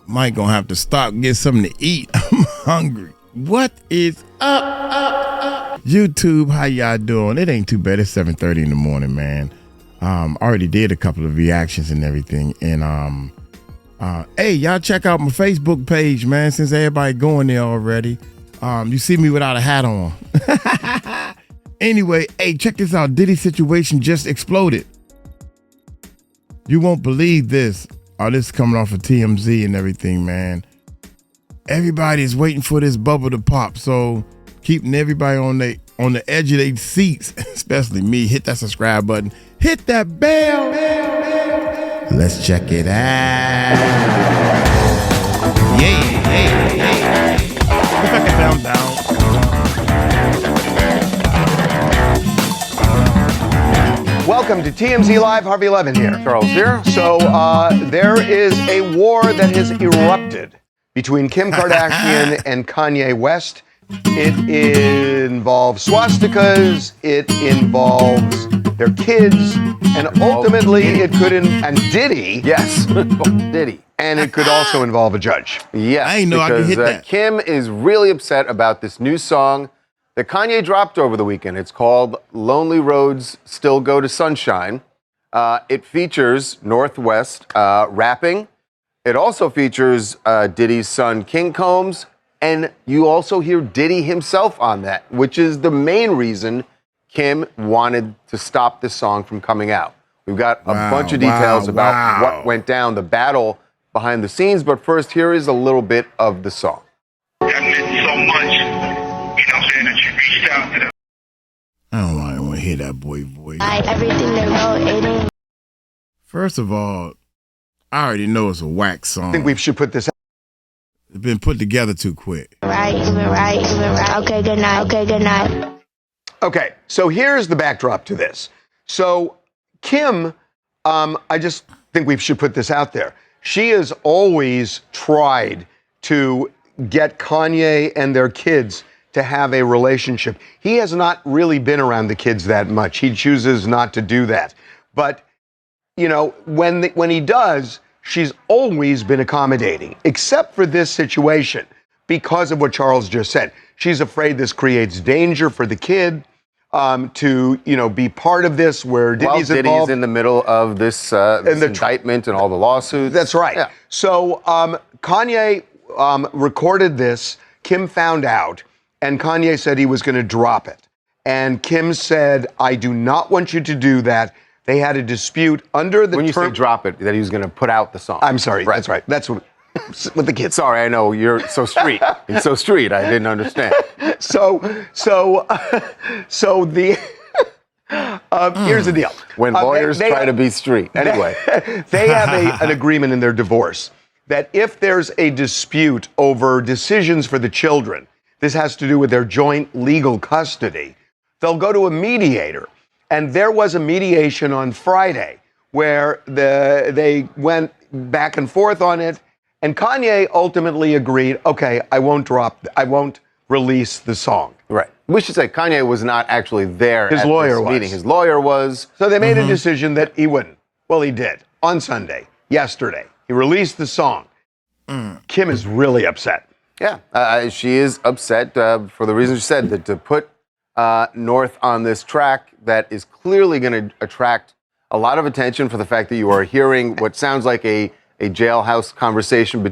Might gonna have to stop and get something to eat. I'm hungry. What is up? YouTube, how y'all doing? It ain't too bad. It's 7:30 in the morning, man. Already did a couple of reactions and everything. And hey, y'all check out my Facebook page, man, since everybody going there already. You see me without a hat on. Anyway, hey, check this out. Diddy situation just exploded. You won't believe this. Oh, this is coming off of TMZ and everything, man. Everybody is waiting for this bubble to pop. So keeping everybody on the edge of their seats, especially me. Hit that subscribe button. Hit that bell. Let's check it out. Yeah. If I can down. Welcome to TMZ Live. Harvey Levin here. Charles here. So there is a war that has erupted between Kim Kardashian and Kanye West. It involves swastikas. It involves their kids. And ultimately, it could, and Diddy. Yes, Diddy. And it could also involve a judge. Yes, I didn't know I could hit that. Kim is really upset about this new song that Kanye dropped over the weekend. It's called Lonely Roads Still Go to Sunshine. It features Northwest rapping. It also features Diddy's son, King Combs. And you also hear Diddy himself on that, which is the main reason Kim wanted to stop this song from coming out. We've got a bunch of details about what went down, the battle behind the scenes. But first, here is a little bit of the song. That meant so much, you know what I'm saying, that you reached out to them. I don't want to hear that boy voice. Everything they wrote, it ain't. First of all, I already know it's a whack song. I think we should put this out. It's been put together too quick. Right. Okay, good night. Okay, so here's the backdrop to this. So Kim, I just think we should put this out there. She has always tried to get Kanye and their kids to have a relationship. He has not really been around the kids that much. He chooses not to do that. But, you know, when he does, she's always been accommodating, except for this situation, because of what Charles just said. She's afraid this creates danger for the kid to, you know, be part of this where Diddy's involved. Diddy's in the middle of this indictment and all the lawsuits. That's right. Yeah. So Kanye recorded this. Kim found out, and Kanye said he was going to drop it. And Kim said, I do not want you to do that. They had a dispute under the When you say drop it, that he was going to put out the song. I'm sorry. Right. That's right. That's what the kids. Sorry, I know you're so street. It's so street. I didn't understand. So the here's the deal. When lawyers try to be street. Anyway. They have an agreement in their divorce that if there's a dispute over decisions for the children, this has to do with their joint legal custody, they'll go to a mediator. And there was a mediation on Friday where they went back and forth on it. And Kanye ultimately agreed, okay, I won't release the song. Right. We should say Kanye was not actually there His at lawyer this was. meeting. His lawyer was. So they made a decision that he wouldn't. Well, he did. On Sunday, yesterday, he released the song. Kim is really upset. Yeah, she is upset for the reasons you said, that to put North on this track that is clearly going to attract a lot of attention for the fact that you are hearing what sounds like a jailhouse conversation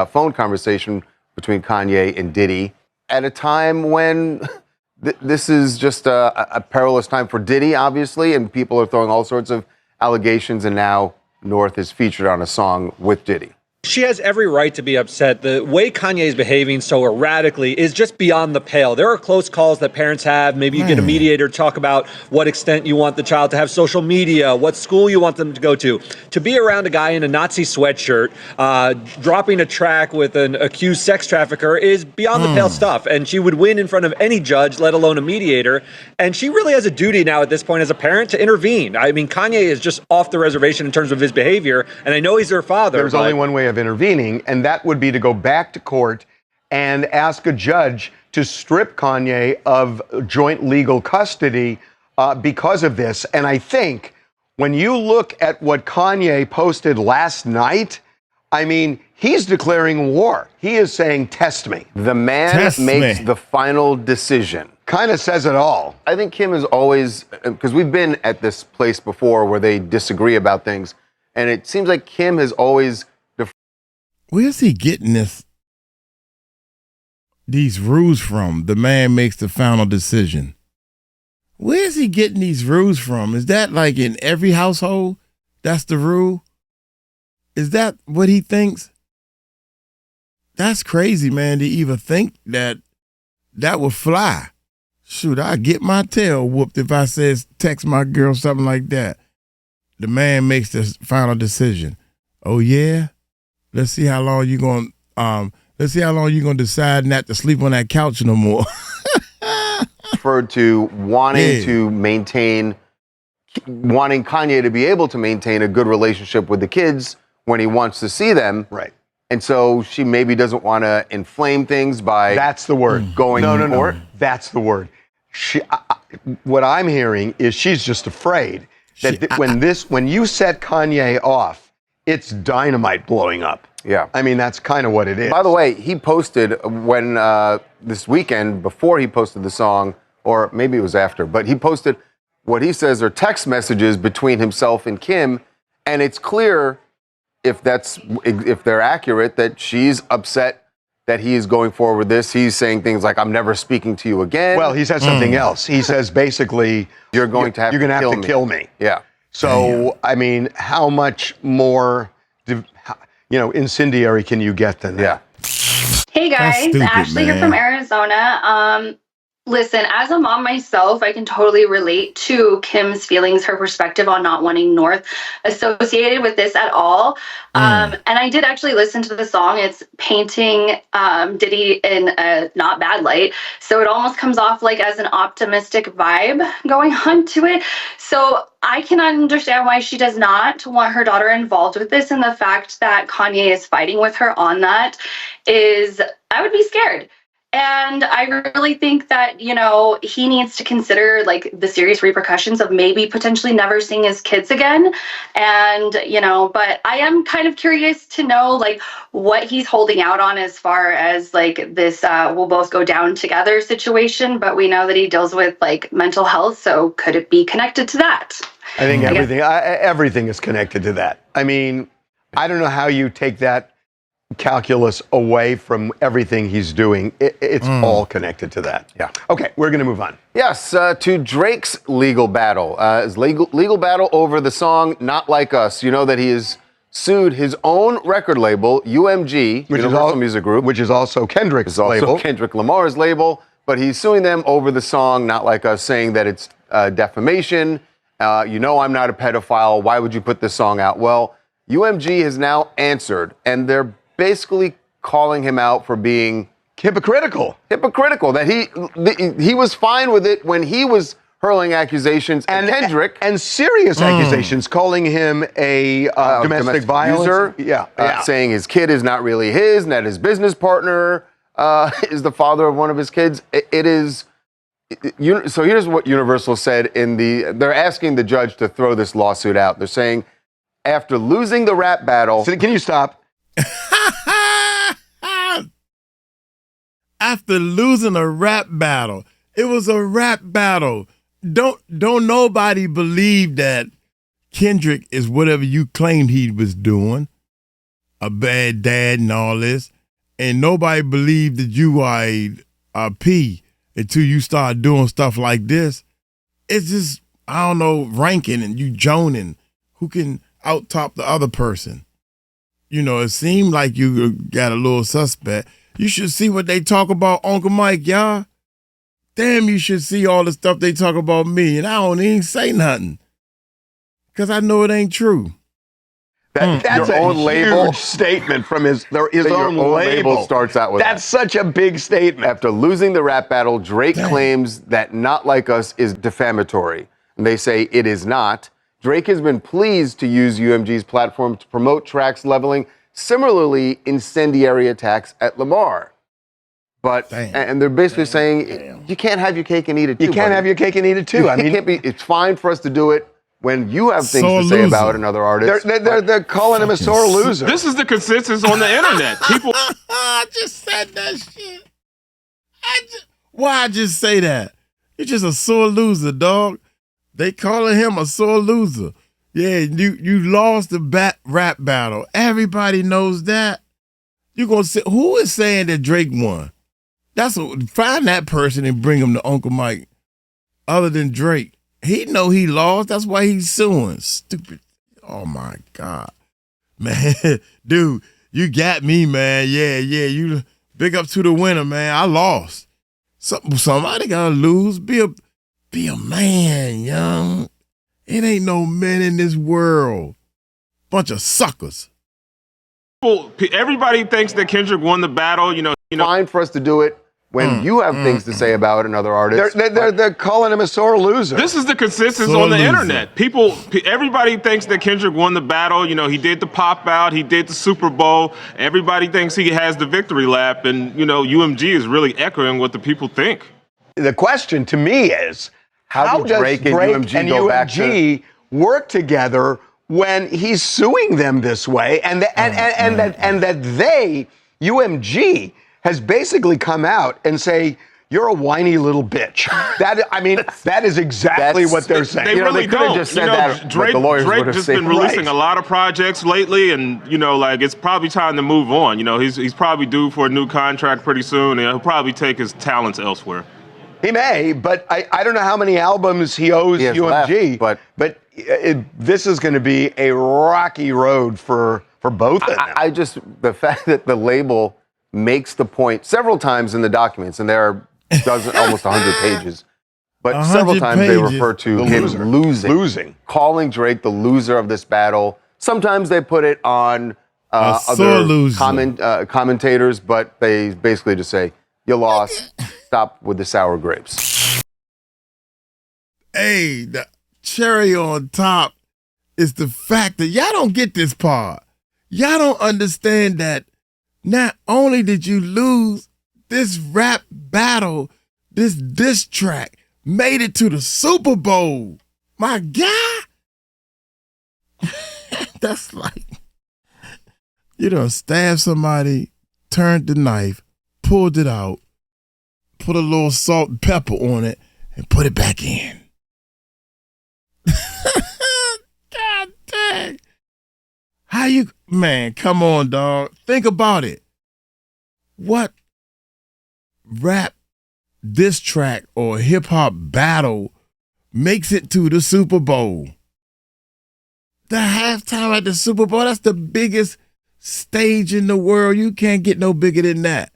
phone conversation between Kanye and Diddy at a time when this is just a perilous time for Diddy, obviously, and people are throwing all sorts of allegations, and now North is featured on a song with Diddy. She has every right to be upset. The way Kanye is behaving so erratically is just beyond the pale. There are close calls that parents have. Maybe you get a mediator, talk about what extent you want the child to have social media, what school you want them to go to. To be around a guy in a Nazi sweatshirt, dropping a track with an accused sex trafficker is beyond the pale stuff. And she would win in front of any judge, let alone a mediator. And she really has a duty now at this point as a parent to intervene. I mean, Kanye is just off the reservation in terms of his behavior. And I know he's her father. There's only one way of intervening, and that would be to go back to court and ask a judge to strip Kanye of joint legal custody because of this. And I think when you look at what Kanye posted last night, I mean, he's declaring war. He is saying, test me. The man makes the final decision. Kind of says it all. I think Kim is always, because we've been at this place before where they disagree about things, and it seems like Kim has always... Where's he getting these rules from? The man makes the final decision. Where's he getting these rules from? Is that like in every household? That's the rule? Is that what he thinks? That's crazy, man, to even think that would fly. Shoot, I'd get my tail whooped if I says text my girl something like that. The man makes the final decision. Oh yeah? Let's see how long you gonna decide not to sleep on that couch no more. Referred to wanting Kanye to be able to maintain a good relationship with the kids when he wants to see them. Right. And so she maybe doesn't want to inflame things by... That's the word. Going No. That's the word. What I'm hearing is she's just afraid that when you set Kanye off, it's dynamite blowing up. Yeah. I mean, that's kind of what it is. By the way, he posted when this weekend, before he posted the song, or maybe it was after, but he posted what he says are text messages between himself and Kim, and it's clear, if they're accurate, that she's upset that he is going forward with this. He's saying things like, I'm never speaking to you again. Well, he says something else. He says basically, you're going to have to kill me. Yeah. So, I mean, how much more, incendiary can you get than that? Yeah. Hey guys, stupid, Ashley here man. from Arizona. Listen, as a mom myself, I can totally relate to Kim's feelings, her perspective on not wanting North associated with this at all. And I did actually listen to the song. It's painting Diddy in a not bad light. So it almost comes off like as an optimistic vibe going on to it. So I can understand why she does not want her daughter involved with this. And the fact that Kanye is fighting with her on that is, I would be scared. And I really think that, he needs to consider like the serious repercussions of maybe potentially never seeing his kids again. And, but I am kind of curious to know like what he's holding out on as far as like this we'll both go down together situation. But we know that he deals with like mental health. So could it be connected to that? I think everything is connected to that. I mean, I don't know how you take that calculus away from everything he's doing. It's all connected to that. Yeah. Okay, we're going to move on. Yes, to Drake's legal battle. His legal battle over the song Not Like Us. You know that he has sued his own record label, UMG, Universal Music Group. Which is also Kendrick's label. Also Kendrick Lamar's label. But he's suing them over the song Not Like Us, saying that it's defamation. I'm not a pedophile. Why would you put this song out? Well, UMG has now answered, and they're basically calling him out for being hypocritical. That he was fine with it when he was hurling accusations at Kendrick. And serious accusations, calling him a domestic violence abuser. Saying his kid is not really his, and that his business partner is the father of one of his kids. So here's what Universal said they're asking the judge to throw this lawsuit out. They're saying, after losing the rap battle... Can you stop? After losing a rap battle. It was a rap battle. Don't nobody believe that Kendrick is whatever you claimed he was doing, a bad dad and all this, and nobody believed that you are a P until you start doing stuff like this. It's just, I don't know, ranking and you joning. Who can out-top the other person? It seemed like you got a little suspect. You should see what they talk about Uncle Mike, y'all. Damn, you should see all the stuff they talk about me, and I don't even say nothing. Because I know it ain't true. That's your own label statement from his own label. Starts out with that's such a big statement. After losing the rap battle, Drake claims that Not Like Us is defamatory. And they say it is not. Drake has been pleased to use UMG's platform to promote tracks leveling similarly incendiary attacks at Lamar. But, and they're basically saying, you can't have your cake and eat it too. You can't have your cake and eat it too. I mean, it's fine for us to do it, when you have things Sore to say loser. about another artist. They're calling him a sore loser. This is the consensus on the internet. People. I just said that shit. Why I just say that? You're just a sore loser, dog. They calling him a sore loser. Yeah, you lost the rap battle. Everybody knows that. You gonna say who is saying that Drake won? Find that person and bring him to Uncle Mike. Other than Drake, he know he lost. That's why he's suing. Stupid. Oh my God, man, dude, you got me, man. Yeah. You big up to the winner, man. I lost. Somebody gotta lose. Be a man, young. It ain't no men in this world. Bunch of suckers. Everybody thinks that Kendrick won the battle. You know. Fine for us to do it when you have things to say about another artist. They're calling him a sore loser. This is the consensus Sore on the loser. internet. Everybody thinks that Kendrick won the battle. You know, he did the pop out, he did the Super Bowl. Everybody thinks he has the victory lap, and UMG is really echoing what the people think. The question to me is, how did does Drake Drake and and UMG go back UMG work together when he's suing them this way, and that they, UMG, has basically come out and say, you're a whiny little bitch. That is exactly what they're saying. They really could've don't. just said that, but Drake, the lawyers Drake would've just said- been releasing Right. a lot of projects lately, and it's probably time to move on. He's probably due for a new contract pretty soon, and he'll probably take his talents elsewhere. He may, but I don't know how many albums he owes He has UMG. left, but this is going to be a rocky road for both of them. The fact that the label makes the point several times in the documents, and there are almost 100 pages, but 100 several times they pages. refer to The him loser. losing, calling Drake the loser of this battle. Sometimes they put it on sore other loser. commentators, but they basically just say, you lost, stop with the sour grapes. Hey, the cherry on top is the fact that y'all don't get this part. Y'all don't understand that not only did you lose this rap battle, this diss track made it to the Super Bowl. My God. That's like, you done stabbed somebody, turned the knife, pulled it out, put a little salt and pepper on it, and put it back in. God dang. Man, come on, dog. Think about it. What rap diss track or hip hop battle makes it to the Super Bowl? The halftime at the Super Bowl, that's the biggest stage in the world. You can't get no bigger than that.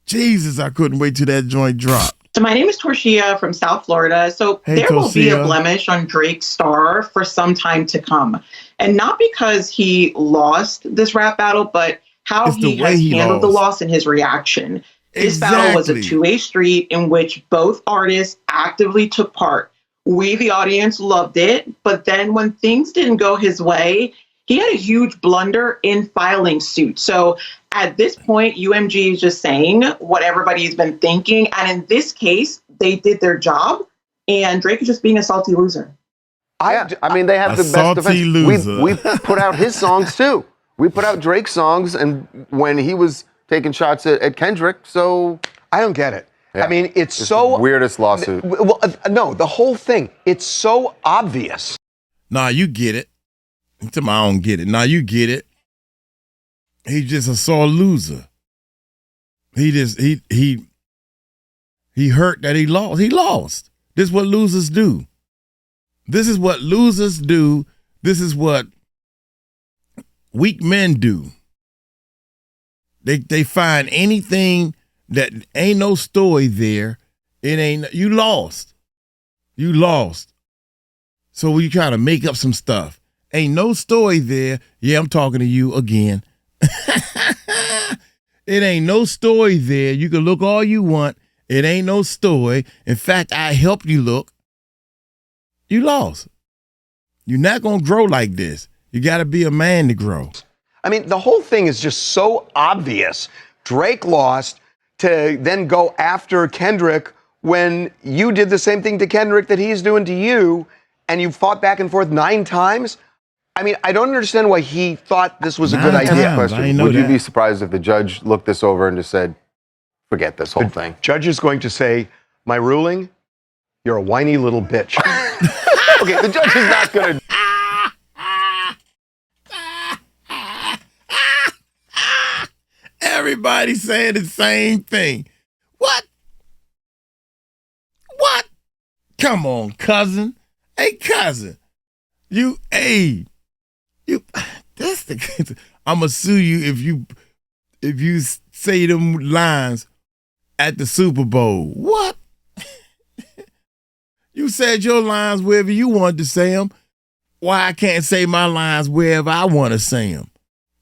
Jesus, I couldn't wait till that joint dropped. So my name is 𝗟𝗓𝗡𝗞𝗦 from South Florida. So Hey, there will be a Tosia. blemish on Drake's star for some time to come. And not because he lost this rap battle, but how It's the he way has he handled the lost. loss and his reaction. This battle was a Exactly. two-way street in which both artists actively took part. We, the audience, loved it. But then when things didn't go his way, he had a huge blunder in filing suit. So at this point, UMG is just saying what everybody's been thinking. And in this case, they did their job. And Drake is just being a salty loser. I mean, they have A the best salty defense. loser. We put out his songs too. We put out Drake's songs, and when he was taking shots at Kendrick, so I don't get it. Yeah. I mean, it's It's so the weirdest lawsuit. Well, no, the whole thing. It's so obvious. Nah, you get it. Tell me I don't get it. Nah, you get it. He's just a sore loser. He hurt that he lost. He lost. This is what losers do. This is what losers do. This is what weak men do. They find anything that ain't no story there. It ain't, you lost. You lost. So you try to make up some stuff. Ain't no story there. Yeah, I'm talking to you again. It ain't no story there. You can look all you want. It ain't no story. In fact, I helped you look. You lost. You're not going to grow like this. You got to be a man to grow. I mean, the whole thing is just so obvious. Drake lost to then go after Kendrick when you did the same thing to Kendrick that he's doing to you. and you fought back and forth 9 times. I mean, I don't understand why he thought this was a good idea. Question: would you be surprised if the judge looked this over and just said, "Forget this whole thing"? Judge is going to say, "My ruling, you're a whiny little bitch." Okay, the judge is not going to. Everybody's saying the same thing. What? Come on, cousin. Hey, cousin. That's the. I'ma sue you if you say them lines at the Super Bowl. What? You said your lines wherever you wanted to say them. Why I can't say my lines wherever I want to say them?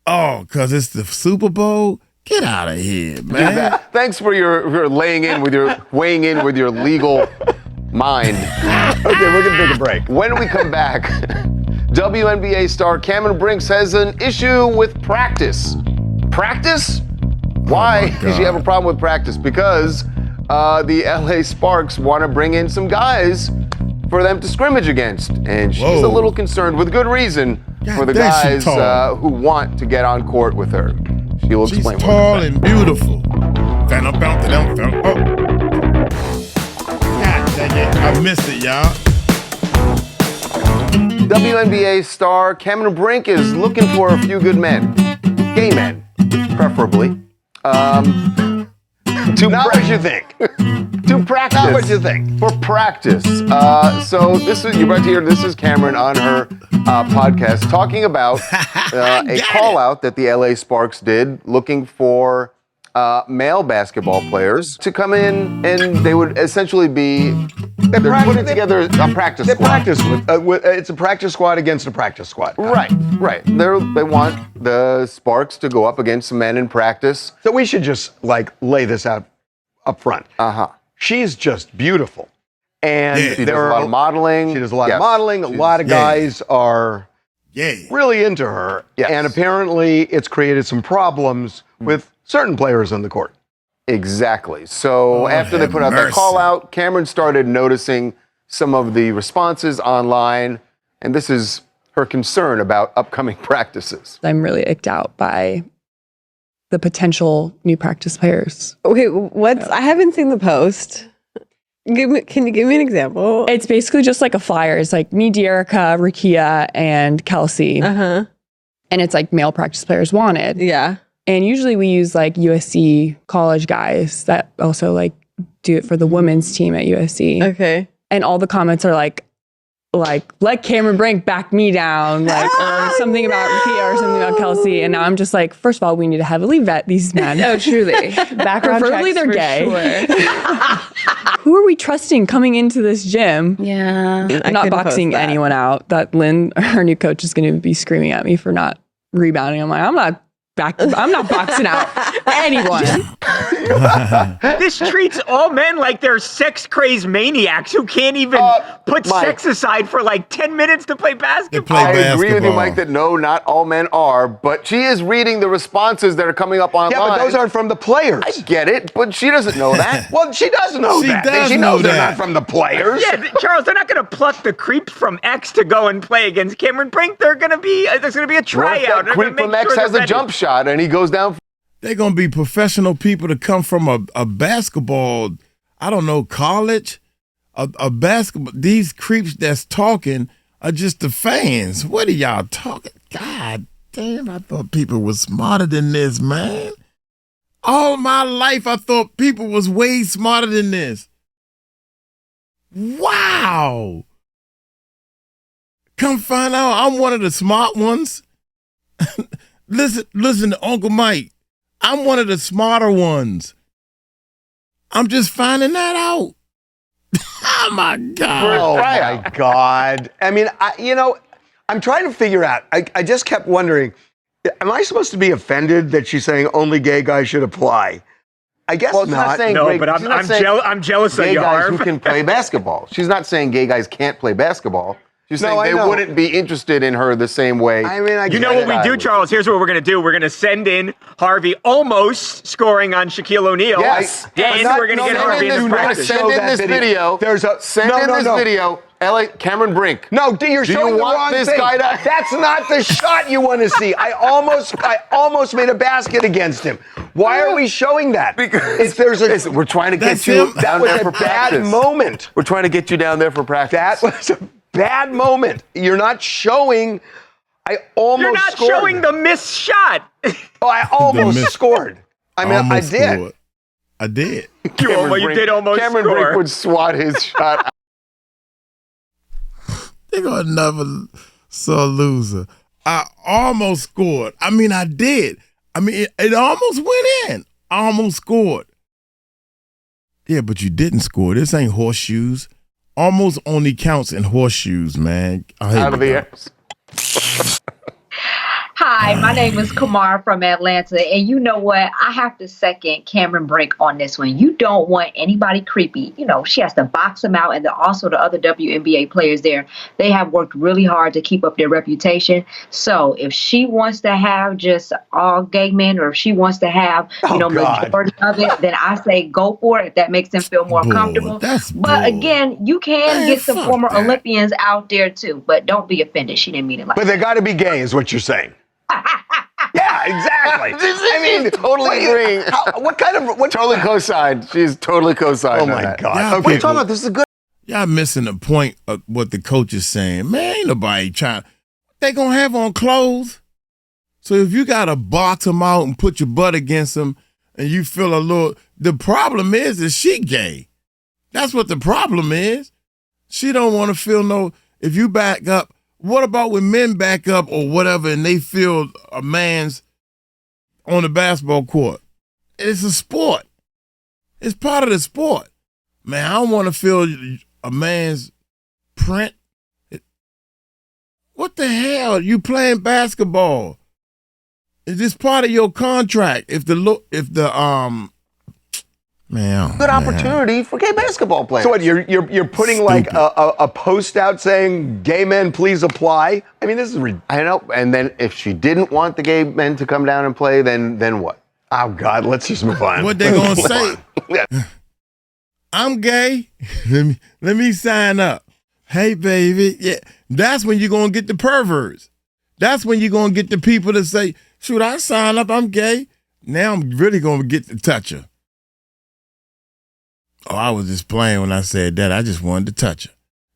Oh, because it's the Super Bowl? Get out of here, man. Yeah, thanks for your weighing in with your legal mind. Okay, we're going to take a break. When we come back, WNBA star Cameron Brink has an issue with practice. Practice? Why does she have a problem with practice? Because the LA Sparks want to bring in some guys for them to scrimmage against. And she's a little concerned, with good reason, for the guys who want to get on court with her. She'll explain. She's tall and beautiful. God dang it, I missed it, y'all. WNBA star Cameron Brink is looking for a few good men. Gay men, preferably. Not what you think. To practice. Not what you think. For practice. So you're about to hear, this is Cameron on her podcast talking about a call out that the LA Sparks did looking for male basketball players to come in, and they would essentially be they're putting together a practice squad. It's a practice squad against a practice squad. Right. They want the Sparks to go up against some men in practice. So we should just lay this out up front. She's just beautiful. And she does a lot of modeling. She does a lot of modeling. A lot of guys are really into her. Yes. And apparently it's created some problems with certain players on the court. Exactly. So after they put out that call out, Cameron started noticing some of the responses online, and this is her concern about upcoming practices. I'm really icked out by the potential new practice players. Okay, I haven't seen the post. Can you give me an example? It's basically just like a flyer. It's like me, De'Erica, Rakia, and Kelsey. And it's like male practice players wanted. Yeah. And usually we use like USC college guys that also like do it for the women's team at USC. Okay. And all the comments are like let Cameron Brink back me down, or something about Rakia or something about Kelsey. And now I'm just like, first of all, we need to heavily vet these men. Oh, truly. Background preferably checks they're gay. Sure. Who are we trusting coming into this gym? Yeah. I'm not boxing anyone out. That Lynn, our new coach, is going to be screaming at me for not rebounding. I'm like, I'm not boxing out anyone. This treats all men like they're sex-crazed maniacs who can't even put sex aside for like 10 minutes to play basketball. I agree with you, Mike, that no, not all men are, but she is reading the responses that are coming up online. Yeah, but those aren't from the players. I get it, but she doesn't know that. Well, she does know that. She knows they're not from the players. Yeah, Charles, they're not going to pluck the creep from X to go and play against Cameron Brink. There's going to be a tryout. The creep from X has a jump shot, and he goes down. They're going to be professional people to come from a basketball, I don't know, college, a basketball. These creeps that's talking are just the fans. What are y'all talking? God damn, I thought people was smarter than this, man. All my life, I thought people was way smarter than this. Wow. Come find out I'm one of the smart ones. Listen to Uncle Mike. I'm one of the smarter ones. I'm just finding that out. Oh, my God. Oh, my God. I mean, I'm trying to figure out. I just kept wondering, am I supposed to be offended that she's saying only gay guys should apply? I guess not. I'm jealous of you, gay guys Harv. who can play basketball. She's not saying gay guys can't play basketball. She's saying they wouldn't be interested in her the same way. I mean, you know what we do, Charles? Here's what we're going to do. We're going to send in Harvey almost scoring on Shaquille O'Neal. Yes. And we're going to get Harvey in the practice. Send in this video. Send in this video Cameron Brink. No, you're showing the wrong this thing. guy to... That's not the shot you want to see. I almost made a basket against him. Why are we showing that? Because we're trying to get you down there for practice. That was a bad moment. We're trying to get you down there for practice. That was a bad moment. You're not showing. You're not showing the missed shot. Oh, I almost scored. I mean, I did. I did. You did almost Cameron score. Brink would swat his shot. They're going to never saw a loser. I almost scored. I mean, I did. I mean, it almost went in. I almost scored. Yeah, but you didn't score. This ain't horseshoes. Almost only counts in horseshoes, man. Out of the air. Hi, my name is Kamar from Atlanta, and you know what? I have to second Cameron Brink on this one. You don't want anybody creepy. You know, she has to box them out, and then also the other WNBA players there. They have worked really hard to keep up their reputation. So if she wants to have just all gay men, or if she wants to have, majority of it, then I say go for it if that makes them feel more comfortable. But again, you can get some former Olympians out there too, but don't be offended. She didn't mean it like that. But they got to be gay, is what you're saying. Yeah, exactly. I mean, totally agreeing. Totally co-signed. She's totally co-signed. Oh my God. Yeah, Okay, what are you talking about? This is good. Y'all missing the point of what the coach is saying. Man, ain't nobody trying. They gonna have on clothes. So if you gotta box them out and put your butt against them, and you feel a little, the problem is she gay. That's what the problem is. She don't want to feel no. If you back up. What about when men back up or whatever and they feel a man's on the basketball court? It's a sport. It's part of the sport. Man, I don't want to feel a man's print. What the hell? You playing basketball. Is this part of your contract? Good opportunity for gay basketball players. So what? You're putting like a post out saying "Gay men, please apply." I mean, this is ridiculous. I know. And then if she didn't want the gay men to come down and play, then what? Oh God, let's just move on. What they gonna say? I'm gay. Let me sign up. Hey, baby. Yeah, that's when you're gonna get the perverts. That's when you're gonna get the people that say, "Shoot, I sign up. I'm gay." Now I'm really gonna get the toucher. Oh, I was just playing when I said that. I just wanted to touch her.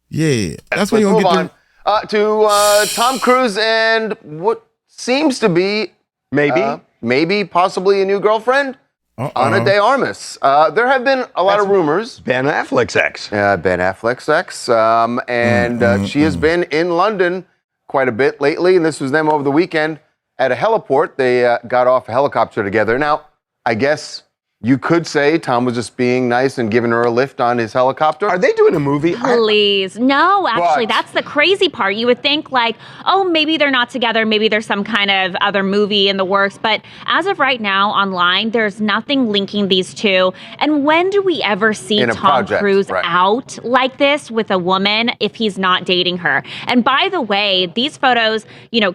Yeah. That's when you're going to get to Tom Cruise and what seems to be maybe possibly a new girlfriend, Ana de Armas. There have been a lot of rumors. Ben Affleck's ex. Ben Affleck's ex. And she has been in London quite a bit lately, and this was them over the weekend at a heliport. They got off a helicopter together. Now, I guess... you could say Tom was just being nice and giving her a lift on his helicopter. Are they doing a movie? Please. No, actually, that's the crazy part. You would think like, oh, maybe they're not together. Maybe there's some kind of other movie in the works. But as of right now online, there's nothing linking these two. And when do we ever see Tom Cruise out like this with a woman if he's not dating her? And by the way, these photos,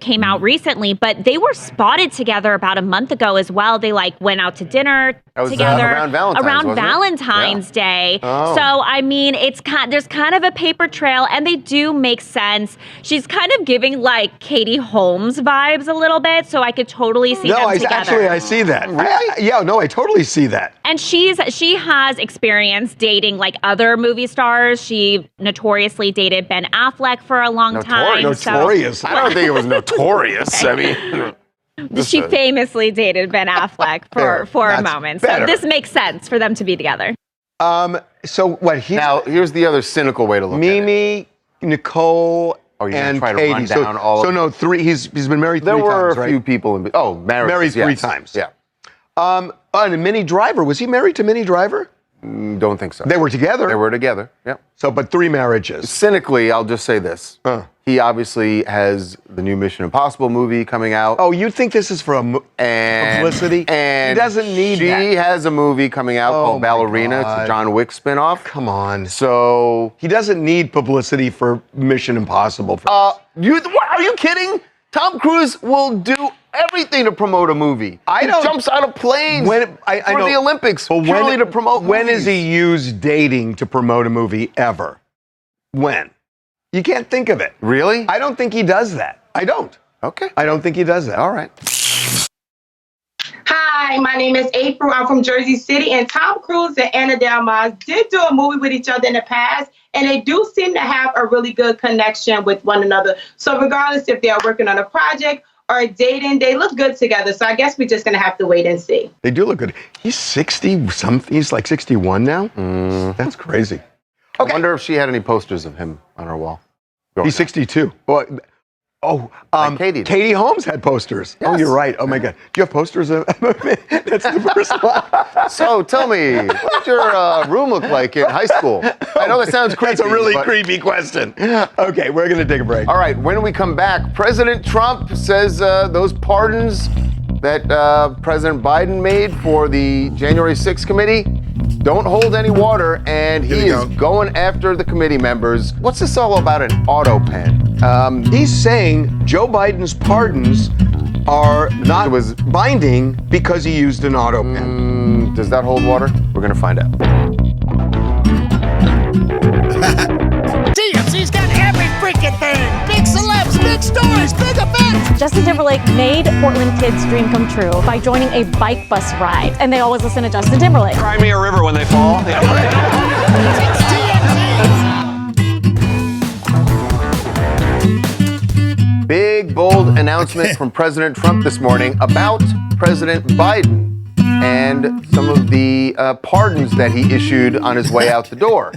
came out recently, but they were spotted together about a month ago as well. They went out to dinner together around Valentine's Day. Oh. So I mean, there's kind of a paper trail, and they do make sense. She's kind of giving Katie Holmes vibes a little bit, so I could totally see them together. Actually, I see that. Really? I totally see that. And she has experience dating other movie stars. She notoriously dated Ben Affleck for a long time. Notorious. I don't think it was notorious. I mean. She famously dated Ben Affleck for a moment. So this makes sense for them to be together. So what? Now, here's the other cynical way to look at it. Mimi, Nicole, and try to Katie. run down all of them. no, three. He's been married 3 times, right? There were a few people. Married 3 times. Yeah. And Minnie Driver. Was he married to Minnie Driver? Don't think so. They were together. They were together. Yeah. So, but 3 marriages. Cynically, I'll just say this. He obviously has the new Mission Impossible movie coming out. Oh, you think this is for publicity? And he doesn't need that. She has a movie coming out called Ballerina. It's a John Wick spinoff. Come on. So he doesn't need publicity for Mission Impossible. Are you kidding? Tom Cruise will do everything to promote a movie. He jumps out of planes for the Olympics purely to promote movies. When has he used dating to promote a movie ever? When? You can't think of it. Really? I don't think he does that. I don't. Okay. I don't think he does that. All right. Hi, my name is April. I'm from Jersey City, and Tom Cruise and Anna de Armas did do a movie with each other in the past, and they do seem to have a really good connection with one another. So regardless if they're working on a project or dating, they look good together. So I guess we're just going to have to wait and see. They do look good. He's 60-something. He's like 61 now. That's crazy. Okay. I wonder if she had any posters of him on her wall. He's 62. Well, like Katie Holmes had posters. Yes. Oh, you're right. Oh my God. Do you have posters of That's the first one. So tell me, what did your room look like in high school? I know that sounds creepy. That's a really creepy question. Okay, we're going to take a break. All right, when we come back, President Trump says those pardons that President Biden made for the January 6th committee don't hold any water, and he is going after the committee members. What's this all about, an auto pen? He's saying Joe Biden's pardons are not binding because he used an auto pen. Does that hold water? We're going to find out. TMZ's got every freaking thing. Big celebs, big stories, big events. Justin Timberlake made Portland kids' dream come true by joining a bike bus ride. And they always listen to Justin Timberlake. Cry me a river when they fall. Big, bold announcement from President Trump this morning about President Biden and some of the pardons that he issued on his way out the door.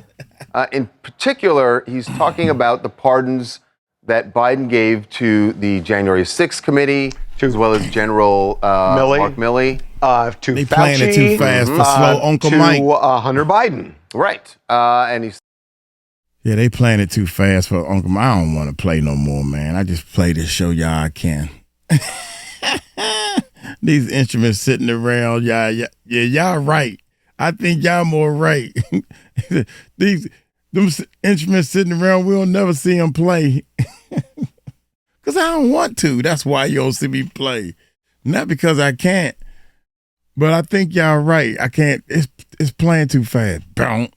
In particular, he's talking about the pardons that Biden gave to the January 6th committee, as well as General Mark Milley. To they Fauci, playing it too fast for slow Uncle Mike. To Hunter Biden. Right. And he's... Yeah, they playing it too fast for Uncle Mike. I don't want to play no more, man. I just play this show y'all I can. These instruments sitting around, y'all right. I think y'all more right. Them instruments sitting around, we'll never see them play. Because I don't want to. That's why you don't see me play. Not because I can't. But I think y'all right. I can't. It's playing too fast. And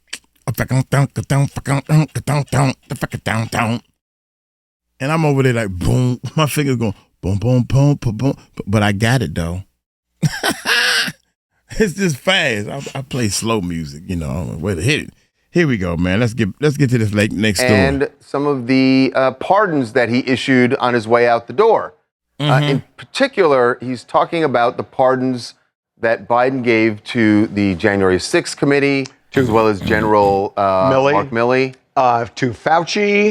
I'm over there like, boom. My fingers going, boom, boom, boom, boom, boom. But I got it, though. It's just fast. I play slow music, you know. Way to hit it. Here we go, man. Let's get to this next story. And some of the pardons that he issued on his way out the door. In particular, he's talking about the pardons that Biden gave to the January 6th committee, as well as General Mark Milley. To Fauci,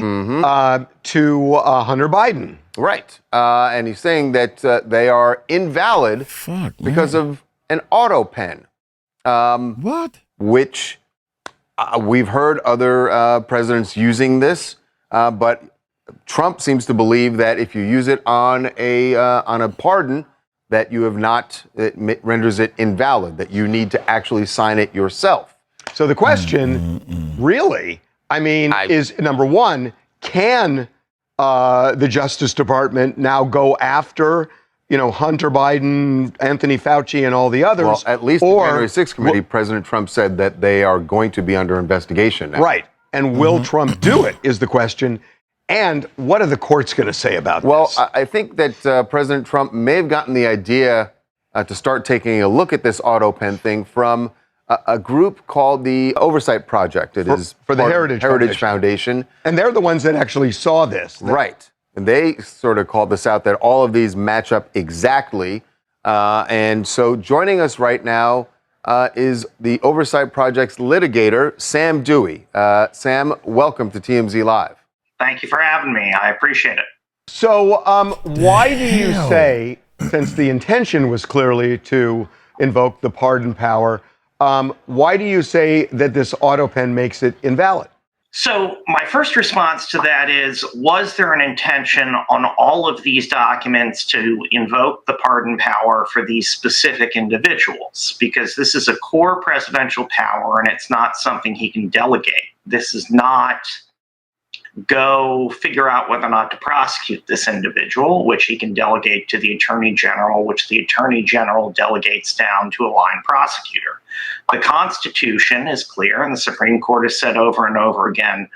to Hunter Biden. Right. And he's saying that they are invalid because of an auto pen. What? Which we've heard other presidents using this, but Trump seems to believe that if you use it on a pardon, that you have not, it renders it invalid, that you need to actually sign it yourself. So the question, really, I mean, is number one, can the Justice Department now go after, Hunter Biden, Anthony Fauci, and all the others? Well, at least the January 6th committee, President Trump said that they are going to be under investigation now. Right. And will Trump do it is the question. And what are the courts going to say about this? Well, I think that President Trump may have gotten the idea to start taking a look at this auto pen thing from a group called the Oversight Project. It is for the Heritage Foundation. And they're the ones that actually saw this. Right. And they sort of called this out, that all of these match up exactly. And so joining us right now is the Oversight Project's litigator, Sam Dewey. Sam, welcome to TMZ Live. Thank you for having me. I appreciate it. So why do you say, since the intention was clearly to invoke the pardon power, why do you say that this auto pen makes it invalid? So my first response to that is, was there an intention on all of these documents to invoke the pardon power for these specific individuals? Because this is a core presidential power and it's not something he can delegate. This is not go figure out whether or not to prosecute this individual, which he can delegate to the Attorney General, which the Attorney General delegates down to a line prosecutor. The Constitution is clear, and the Supreme Court has said over and over again,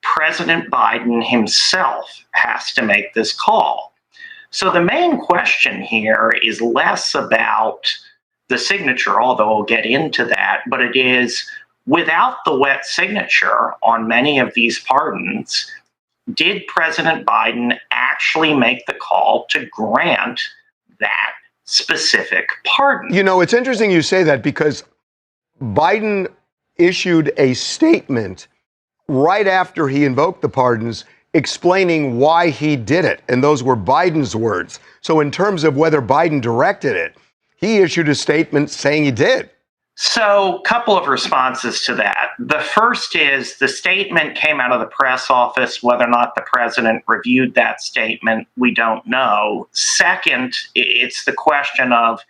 President Biden himself has to make this call. So the main question here is less about the signature, although we'll get into that, but it is, without the wet signature on many of these pardons, did President Biden actually make the call to grant that specific pardon? You know, it's interesting you say that, because Biden issued a statement right after he invoked the pardons explaining why he did it. And those were Biden's words. So in terms of whether Biden directed it, he issued a statement saying he did. So, a couple of responses to that. The first is the statement came out of the press office. Whether or not the president reviewed that statement, we don't know. Second, it's the question of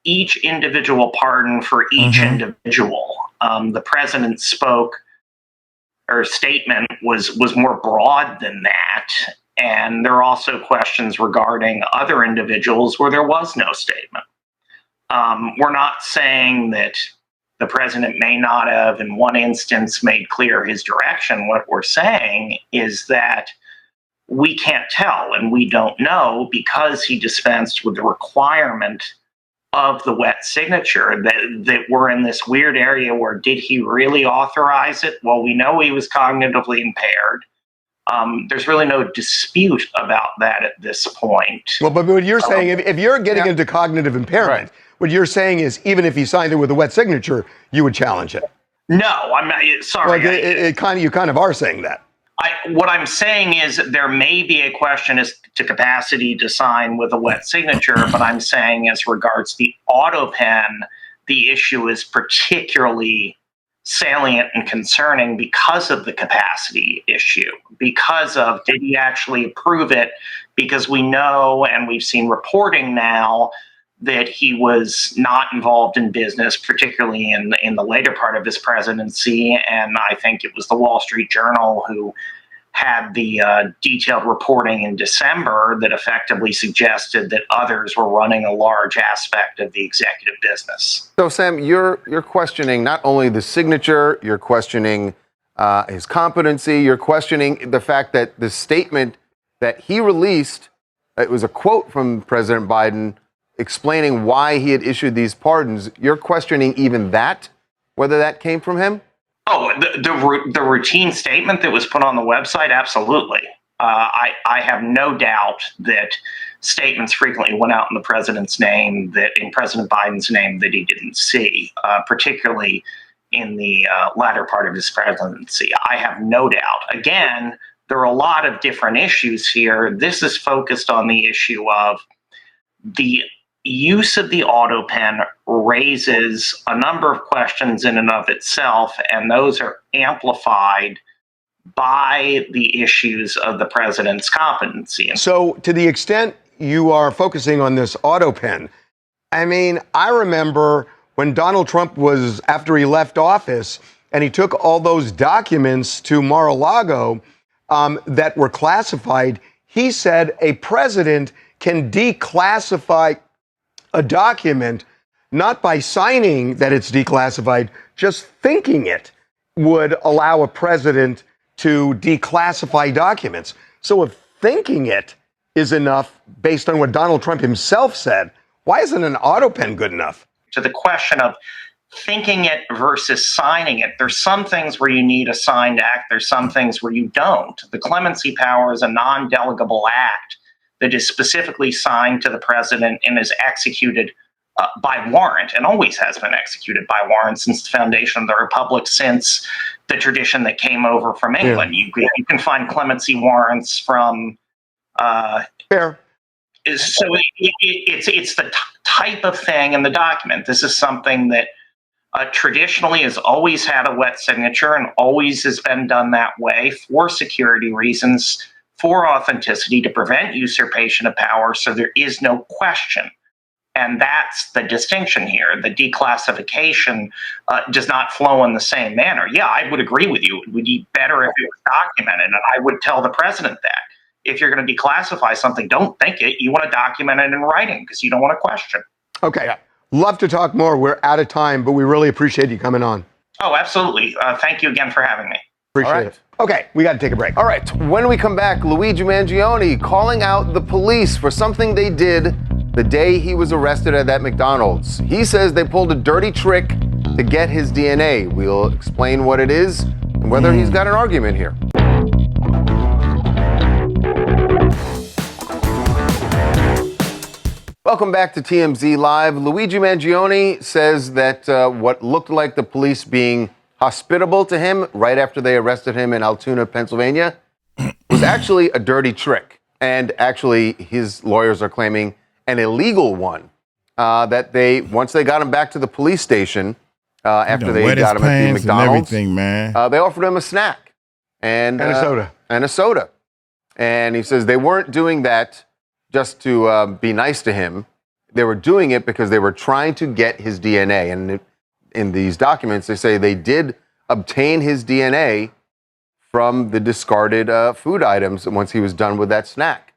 each individual pardon for each individual. The president statement was more broad than that. And there are also questions regarding other individuals where there was no statement. We're not saying that the president may not have, in one instance, made clear his direction. What we're saying is that we can't tell and we don't know, because he dispensed with the requirement of the wet signature, that we're in this weird area where, did he really authorize it? Well, we know he was cognitively impaired. There's really no dispute about that at this point. Well, but what you're saying, if you're getting into cognitive impairment, what you're saying is, even if he signed it with a wet signature, you would challenge it. No, I'm not. Sorry. Well, you kind of are saying that. What I'm saying is there may be a question as to capacity to sign with a wet signature, but I'm saying as regards the auto pen, the issue is particularly salient and concerning because of the capacity issue, because of, did he actually approve it? Because we know, and we've seen reporting now, that he was not involved in business, particularly in the later part of his presidency. And I think it was the Wall Street Journal who had the detailed reporting in December that effectively suggested that others were running a large aspect of the executive business. So, Sam, you're questioning not only the signature, you're questioning his competency, you're questioning the fact that the statement that he released, it was a quote from President Biden explaining why he had issued these pardons. You're questioning even that, whether that came from him? Oh, the routine statement that was put on the website, absolutely. I have no doubt that statements frequently went out in the president's name, that in President Biden's name, that he didn't see, particularly in the latter part of his presidency. I have no doubt. Again, there are a lot of different issues here. This is focused on the issue of the use of the auto pen raises a number of questions in and of itself, and those are amplified by the issues of the president's competency. So to the extent you are focusing on this auto pen, I mean, I remember when Donald Trump was, after he left office, and he took all those documents to Mar-a-Lago that were classified, he said a president can declassify a document not by signing that it's declassified, just thinking it would allow a president to declassify documents. So if thinking it is enough based on what Donald Trump himself said, why isn't an auto pen good enough? To the question of thinking it versus signing it, there's some things where you need a signed act, there's some things where you don't. The clemency power is a non-delegable act that is specifically signed to the president and is executed by warrant, and always has been executed by warrant since the foundation of the Republic, since the tradition that came over from England. Yeah. You can find clemency warrants from... Fair. So it's the type of thing in the document. This is something that traditionally has always had a wet signature and always has been done that way for security reasons, for authenticity, to prevent usurpation of power, so there is no question. And that's the distinction here. The declassification does not flow in the same manner. Yeah, I would agree with you. It would be better if it was documented, and I would tell the president that. If you're going to declassify something, don't think it. You want to document it in writing because you don't want to question. Okay. Love to talk more. We're out of time, but we really appreciate you coming on. Oh, absolutely. Thank you again for having me. Appreciate it. Okay, we got to take a break. All right, when we come back, Luigi Mangione calling out the police for something they did the day he was arrested at that McDonald's. He says they pulled a dirty trick to get his DNA. We'll explain what it is and whether he's got an argument here. Welcome back to TMZ Live. Luigi Mangione says that what looked like the police being hospitable to him right after they arrested him in Altoona, Pennsylvania, was actually a dirty trick. And actually, his lawyers are claiming an illegal one. That once they got him back to the police station, after they got him at the McDonald's, and everything, man. They offered him a snack and a soda. And a soda. And he says they weren't doing that just to be nice to him. They were doing it because they were trying to get his DNA. And in these documents, they say they did obtain his DNA from the discarded food items once he was done with that snack.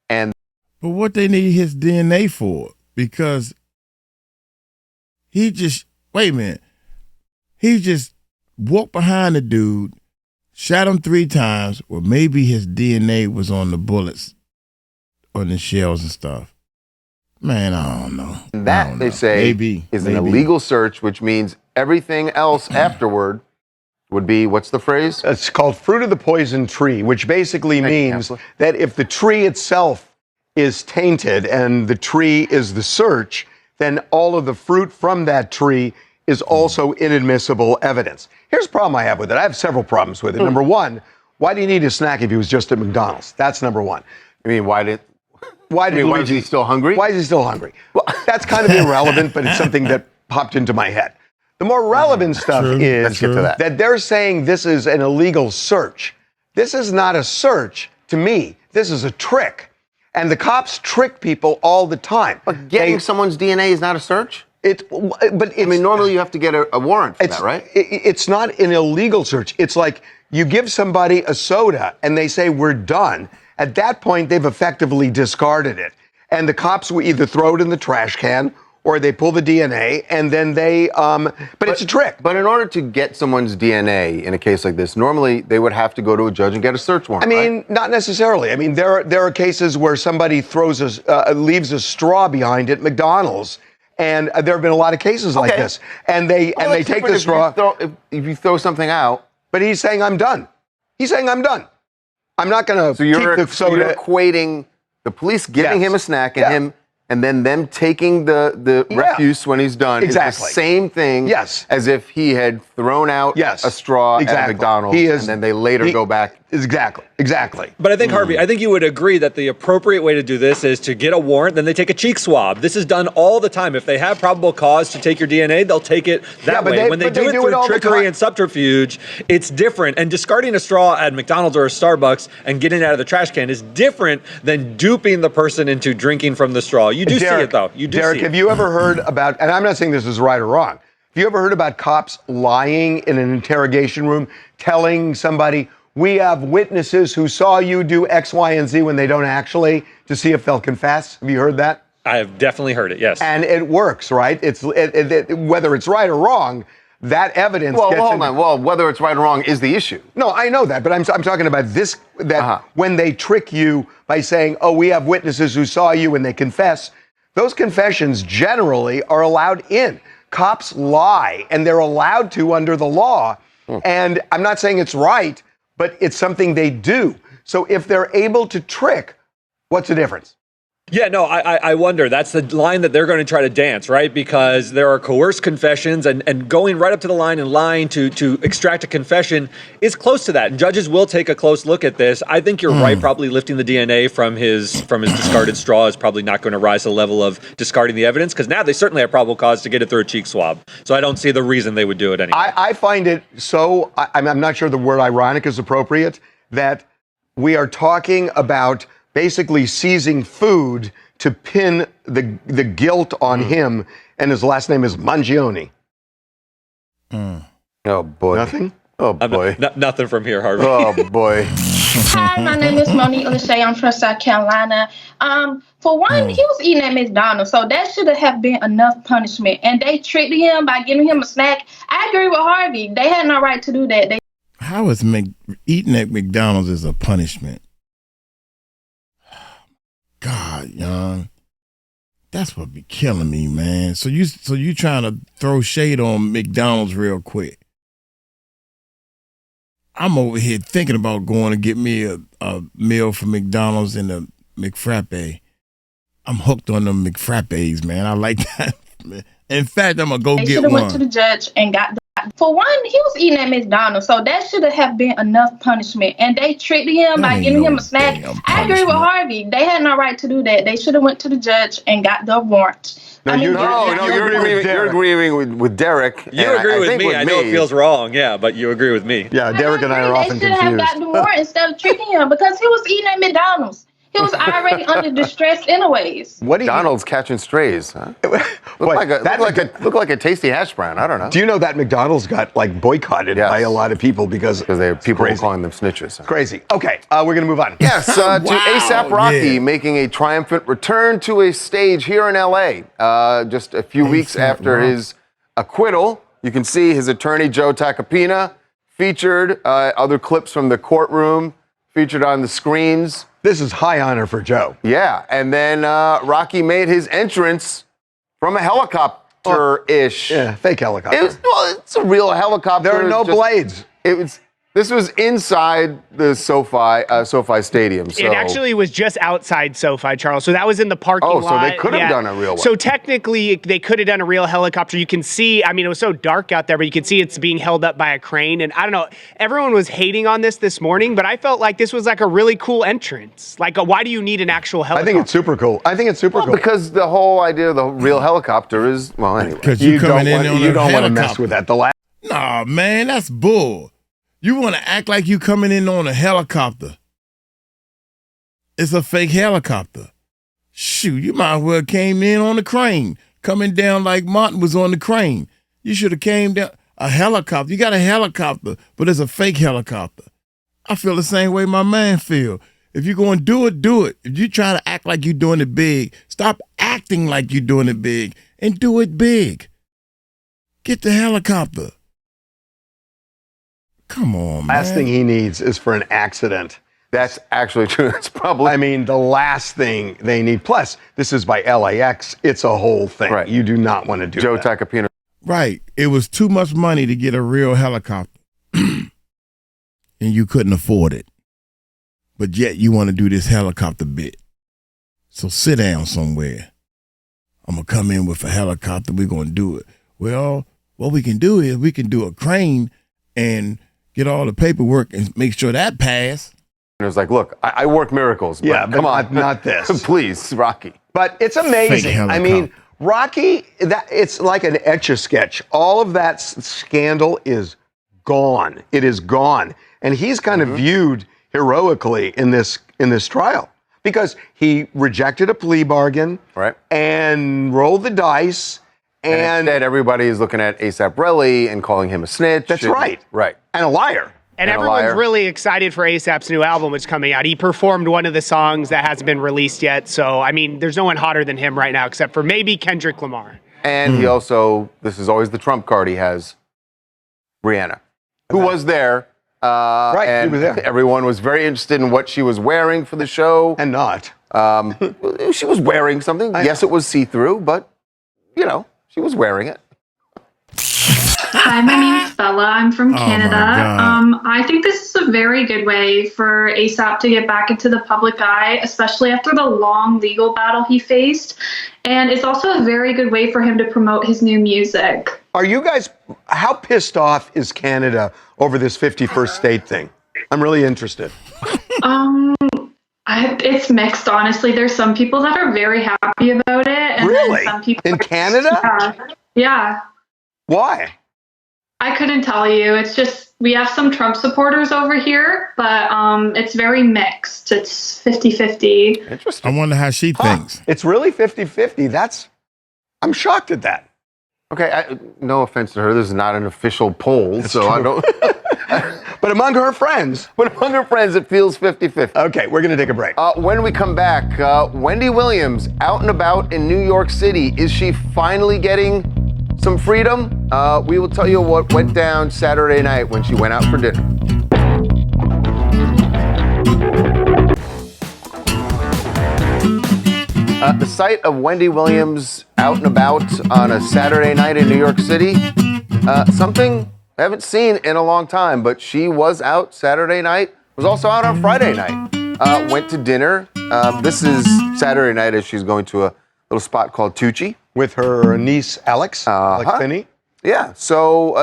But what they need his DNA for? Because he just walked behind the dude, shot him 3 times, or maybe his DNA was on the bullets or the shells and stuff. Man, I don't know. That, they say, is an illegal search, which means everything else afterward would be, what's the phrase? It's called fruit of the poison tree, which basically means that if the tree itself is tainted and the tree is the search, then all of the fruit from that tree is also inadmissible evidence. Here's the problem I have with it. I have several problems with it. Number one, why do you need a snack if he was just at McDonald's? That's number one. I mean, why is he still hungry? Why is he still hungry? Well, that's kind of irrelevant, but it's something that popped into my head. The more relevant stuff is that they're saying this is an illegal search. This is not a search to me. This is a trick. And the cops trick people all the time. But getting someone's DNA is not a search? Normally you have to get a warrant for that, right? It's not an illegal search. It's like you give somebody a soda and they say, we're done. At that point, they've effectively discarded it. And the cops will either throw it in the trash can or they pull the DNA and then but it's a trick. But in order to get someone's DNA in a case like this, normally they would have to go to a judge and get a search warrant, right? Not necessarily. I mean, there are cases where somebody leaves a straw behind at McDonald's. And there have been a lot of cases like this. And they take the straw. If you throw something out. But he's saying, I'm done. He's saying, I'm done. I'm not going to keep the soda. So you're equating the police giving him a snack and then them taking the refuse when he's done is the same thing as if he had thrown out a straw at McDonald's and then they later go back. Exactly. But I think, Harvey, I think you would agree that the appropriate way to do this is to get a warrant, then they take a cheek swab. This is done all the time. If they have probable cause to take your DNA, they'll take it that way. When they do it through trickery and subterfuge, it's different. And discarding a straw at McDonald's or a Starbucks and getting it out of the trash can is different than duping the person into drinking from the straw. You do see it, though. You do Derek, see it. have you ever heard about, and I'm not saying this is right or wrong, have you ever heard about cops lying in an interrogation room, telling somebody, we have witnesses who saw you do X, Y, and Z when they don't actually, to see if they'll confess? Have you heard that? I have definitely heard it, yes. And it works, right? Whether it's right or wrong, that evidence Well, whether it's right or wrong is the issue. No, I know that, but I'm talking about this, when they trick you by saying, oh, we have witnesses who saw you and they confess, those confessions generally are allowed in. Cops lie, and they're allowed to under the law. And I'm not saying it's right, but it's something they do. So if they're able to trick, what's the difference? Yeah, no, I wonder. That's the line that they're going to try to dance, right? Because there are coerced confessions, and going right up to the line and lying to extract a confession is close to that. And judges will take a close look at this. I think you're right. Probably lifting the DNA from his discarded straw is probably not going to rise to the level of discarding the evidence, because now they certainly have probable cause to get it through a cheek swab. So I don't see the reason they would do it anyway. I find it so, I'm not sure the word ironic is appropriate, that we are talking about basically seizing food to pin the guilt on him, and his last name is Mangione. Oh, boy. Nothing? Oh, boy. Nothing from here, Harvey. Oh, boy. Hi, my name is Monique Lachey. I'm from South Carolina. For one, he was eating at McDonald's, so that should have been enough punishment. And they tricked him by giving him a snack. I agree with Harvey. They had no right to do that. How is eating at McDonald's is a punishment? God, young. That's what be killing me, man. So you trying to throw shade on McDonald's real quick. I'm over here thinking about going to get me a meal from McDonald's and a McFrappe. I'm hooked on them McFrappes, man. I like that. In fact, I'm going to go They get should have one. went to the judge and got for one, he was eating at McDonald's, so that should have been enough punishment. And they treated him by giving him a snack. I agree with Harvey. They had no right to do that. They should have went to the judge and got the warrant. You're agreeing with Derek. You agree with me. I know it feels wrong, but you agree with me. Yeah, Derek and I are often They should have gotten the warrant instead of treating him because he was eating at McDonald's. He was already under distress anyways. McDonald's catching strays, huh? Look like a tasty hash brown. I don't know. Do you know that McDonald's got boycotted by a lot of people because they have people calling them snitches? Huh? Crazy. Okay, we're gonna move on. Yes, to ASAP Rocky making a triumphant return to a stage here in LA. Just a few weeks after his acquittal, you can see his attorney Joe Tacopina featured. Other clips from the courtroom featured on the screens. This is high honor for Joe. Yeah, and then Rocky made his entrance from a helicopter-ish. Yeah, fake helicopter. It's a real helicopter. There are no blades. This was inside the SoFi Stadium. So. It actually was just outside SoFi, Charles. So that was in the parking lot. So they could have done a real one. So technically, they could have done a real helicopter. You can see, it was so dark out there, but you can see it's being held up by a crane. And I don't know, everyone was hating on this morning, but I felt like this was like a really cool entrance. Why do you need an actual helicopter? I think it's super cool. Cool. Because the whole idea of the real helicopter is, anyway. Because you don't want to mess with that. Nah, man, that's bull. You want to act like you coming in on a helicopter. It's a fake helicopter. Shoot, you might as well came in on the crane, coming down like Martin was on the crane. You should have came down a helicopter. You got a helicopter, but it's a fake helicopter. I feel the same way my man feel. If you're going to do it, do it. If you try to act like you're doing it big, stop acting like you're doing it big and do it big. Get the helicopter. Come on, man. Last thing he needs is for an accident. That's actually true. That's probably. The last thing they need. Plus, this is by LAX. It's a whole thing. Right. You do not want to do Joe that. Tacopina. Right. It was too much money to get a real helicopter. And you couldn't afford it. But yet you want to do this helicopter bit. So sit down somewhere. I'm going to come in with a helicopter. We're going to do it. Well, what we can do is we can do a crane and get all the paperwork and make sure that pass. And it was like, look, I work miracles. But come on. Not this. Please, Rocky. But it's amazing. Rocky, it's like an Etch-a-Sketch. All of that scandal is gone. It is gone. And he's kind of viewed heroically in this trial because he rejected a plea bargain and rolled the dice. And instead, everybody is looking at A$AP Rocky and calling him a snitch. That's right. And a liar. And everyone's really excited for A$AP's new album, which is coming out. He performed one of the songs that hasn't been released yet. So, there's no one hotter than him right now, except for maybe Kendrick Lamar. And he also, this is always the trump card he has, Rihanna, who was there. And he was there. Everyone was very interested in what she was wearing for the show. And not. She was wearing something. Yes, it was see-through, but, she was wearing it. Hi, my name's Bella. I'm from Canada. I think this is a very good way for A$AP to get back into the public eye, especially after the long legal battle he faced. And it's also a very good way for him to promote his new music. Are you guys, how pissed off is Canada over this 51st state thing? I'm really interested. It's mixed, honestly. There's some people that are very happy about it. And Really? Then some people In Canada? Yeah. Why? I couldn't tell you. It's just we have some Trump supporters over here, but it's very mixed. It's 50-50. Interesting. I wonder how she thinks. It's really 50-50. I'm shocked at that. Okay, no offense to her. This is not an official poll, so true. I don't. But among her friends. It feels 50-50. Okay, we're going to take a break. When we come back, Wendy Williams out and about in New York City. Is she finally getting some freedom? We will tell you what went down Saturday night when she went out for dinner. The sight of Wendy Williams out and about on a Saturday night in New York City, something I haven't seen in a long time, but she was out Saturday night, was also out on Friday night, went to dinner. This is Saturday night as she's going to a little spot called 𝗗𝗢𝗡𝗏. With her niece, Alex Finney. Yeah, so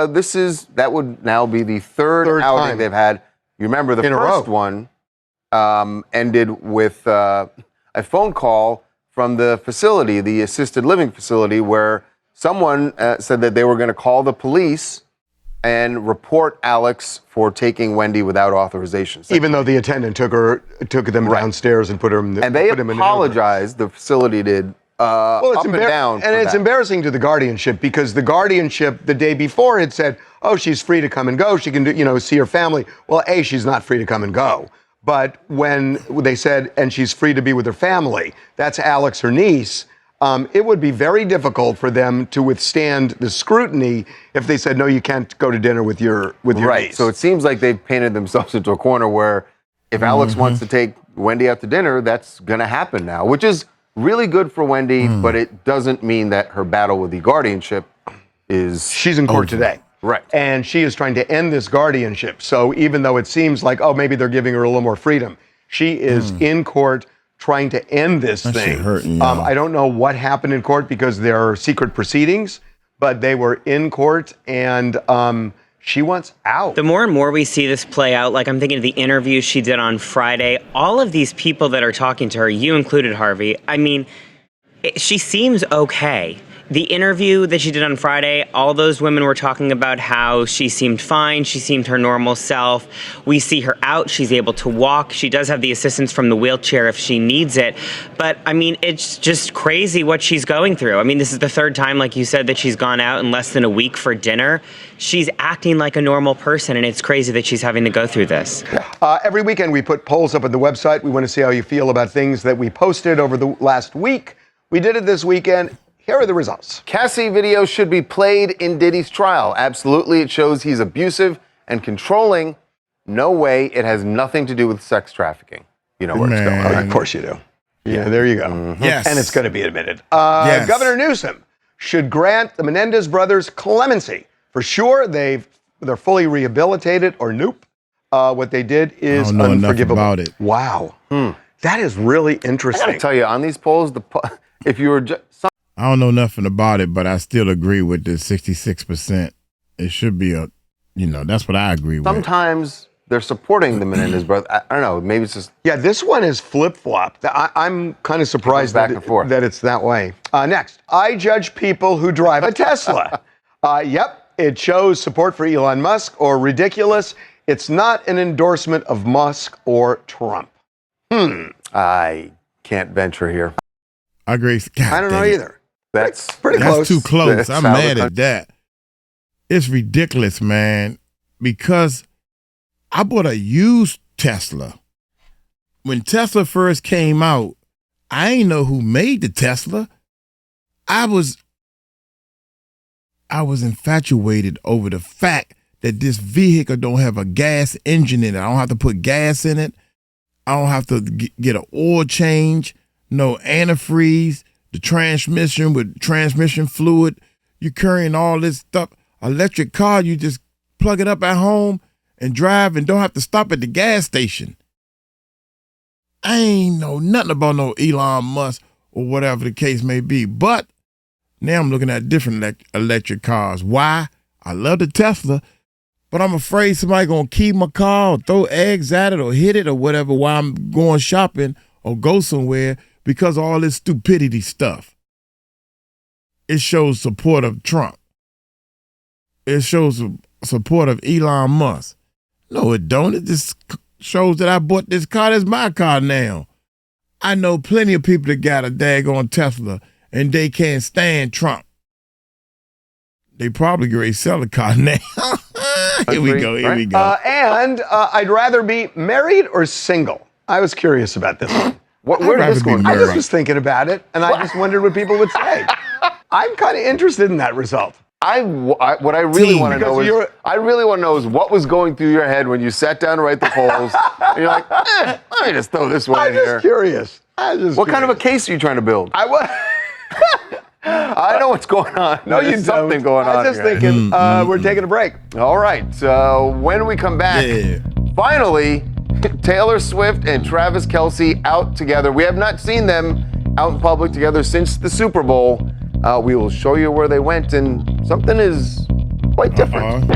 that would now be the third outing time they've had. You remember the first one ended with a phone call from the facility, the assisted living facility, where someone said that they were going to call the police and report Alex for taking Wendy without authorization. Even though the attendant took them downstairs and put him. And they apologized. The facility did. Up and down. And it's embarrassing to the guardianship because the guardianship the day before had said, "Oh, she's free to come and go. She can see her family." Well, A, she's not free to come and go. But when they said, and she's free to be with her family, that's Alex, her niece. It would be very difficult for them to withstand the scrutiny if they said, "No, you can't go to dinner with your niece." So it seems like they've painted themselves into a corner where if Alex wants to take Wendy out to dinner, that's going to happen now, which is really good for Wendy, but it doesn't mean that her battle with the guardianship is. She's in court today. Right. And she is trying to end this guardianship. So even though it seems like, oh, maybe they're giving her a little more freedom, she is in court trying to end this thing. I don't know what happened in court because there are secret proceedings, but they were in court and she wants out. The more and more we see this play out, like I'm thinking of the interview she did on Friday, all of these people that are talking to her, you included, Harvey, I mean, she seems okay. The interview that she did on Friday, all those women were talking about how she seemed fine, she seemed her normal self. We see her out, she's able to walk. She does have the assistance from the wheelchair if she needs it. But, I mean, it's just crazy what she's going through. I mean, this is the third time, like you said, that she's gone out in less than a week for dinner. She's acting like a normal person, and it's crazy that she's having to go through this. Every weekend we put polls up on the website. We want to see how you feel about things that we posted over the last week. We did it this weekend. Here are the results. Cassie video should be played in Diddy's trial. Absolutely, it shows he's abusive and controlling. No way, it has nothing to do with sex trafficking. You know where it's going. Of course you do. Yeah, there you go. Yes. And it's going to be admitted. Governor Newsom should grant the Menendez brothers clemency. For sure, they're fully rehabilitated, or nope. What they did is unforgivable. About it. Wow. That is really interesting. I got to tell you, on these polls, if you were just... I don't know nothing about it, but I still agree with the 66%. It should be that's what I agree with. Sometimes they're supporting the Menendez brothers. I don't know, maybe it's just... Yeah, this one is flip-flopped. I'm kind of surprised that it's that way. Next, I judge people who drive a Tesla. Yep, it shows support for Elon Musk or ridiculous. It's not an endorsement of Musk or Trump. I can't venture here. I agree. I don't know either. That's pretty close. That's too close. That's I'm mad at that. It's ridiculous, man, because I bought a used Tesla. When Tesla first came out, I ain't know who made the Tesla. I was infatuated over the fact that this vehicle don't have a gas engine in it. I don't have to put gas in it. I don't have to get an oil change, no antifreeze, the transmission with transmission fluid. You're carrying all this stuff. Electric car, you just plug it up at home and drive and don't have to stop at the gas station. I ain't know nothing about no Elon Musk or whatever the case may be. But now I'm looking at different electric cars. Why? I love the Tesla, but I'm afraid somebody gonna key my car or throw eggs at it or hit it or whatever while I'm going shopping or go somewhere because of all this stupidity stuff. It shows support of Trump. It shows support of Elon Musk. No, it don't. It just shows that I bought this car. That's my car now. I know plenty of people that got a daggone Tesla and they can't stand Trump. They probably going to sell the car now. Here we go. And I'd rather be married or single. I was curious about this one. Where did this go? I just was thinking about it, and I just wondered what people would say. I'm kind of interested in that result. What I really want to know is what was going through your head when you sat down to write the polls. And you're like, let me just throw this one in here. I'm just curious. What kind of a case are you trying to build? I know what's going on. No, you There's something don't. going on. I was just here. thinking we're taking a break. All right. When we come back, finally, Taylor Swift and Travis Kelce out together. We have not seen them out in public together since the Super Bowl. We will show you where they went, and something is quite different.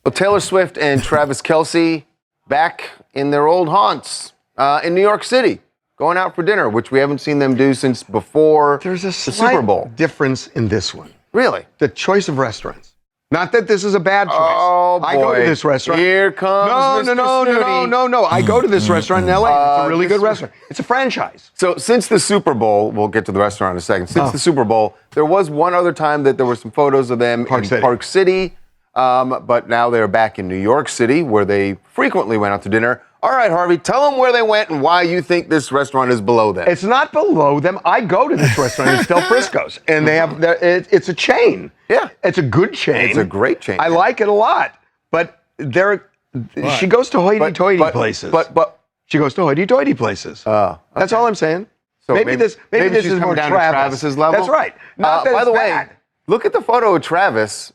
Well, Taylor Swift and Travis Kelce back in their old haunts in New York City, going out for dinner, which we haven't seen them do since before There's a the slight Super Bowl. difference in this one. Really? The choice of restaurants. Not that this is a bad choice. Oh, boy. I go to this restaurant. Here comes Mr. Snooty. No. I go to this restaurant in LA. It's a really good restaurant. It's a franchise. So since the Super Bowl, we'll get to the restaurant in a second. Since the Super Bowl, there was one other time that there were some photos of them in Park City. But now they're back in New York City, where they frequently went out to dinner. All right, Harvey, tell them where they went and why you think this restaurant is below them. It's not below them. I go to this restaurant. It's Del Frisco's, and they have. It's a chain. Yeah, it's a good chain. It's a great chain. I like it a lot, but she goes to hoity-toity places. But she goes to hoity-toity places. That's all I'm saying. So maybe this she's is more down to Travis's level. That's right. Not that by it's the bad. way, look at the photo of Travis.